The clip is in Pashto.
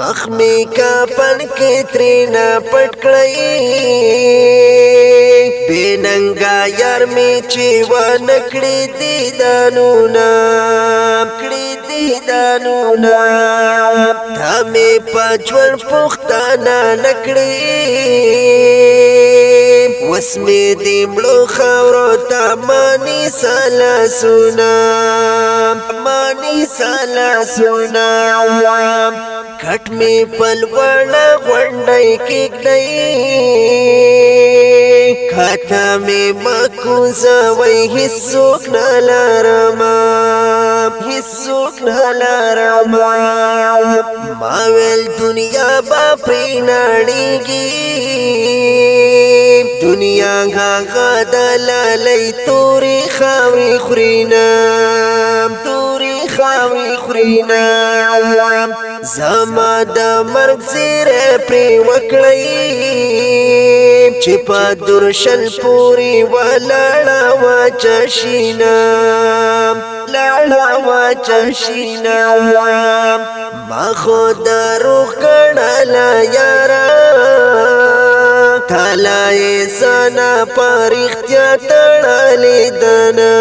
مخمی کا پن کی ترینا پٹکڑی بے ننگا یار می چی ونکڑی دیدانونا تھامی پچول پختانا نکڑی وسمی دیملو خورو تا مانی سالا سونا کٹ می پلوڑا غنڈائی کیگنائی کھاتا می مکوزا وی حسوک نالارما ماویل دنیا با پریناڑیگی دنیا غاغا دلالی توری خاوی خرینا زما دا مرگ زیر پری وکڑی چپا درشل پوری ولالا واچشینا ما خود روح کڑالا یارا تھالائی سانا پر اختیار تڑا لیدانا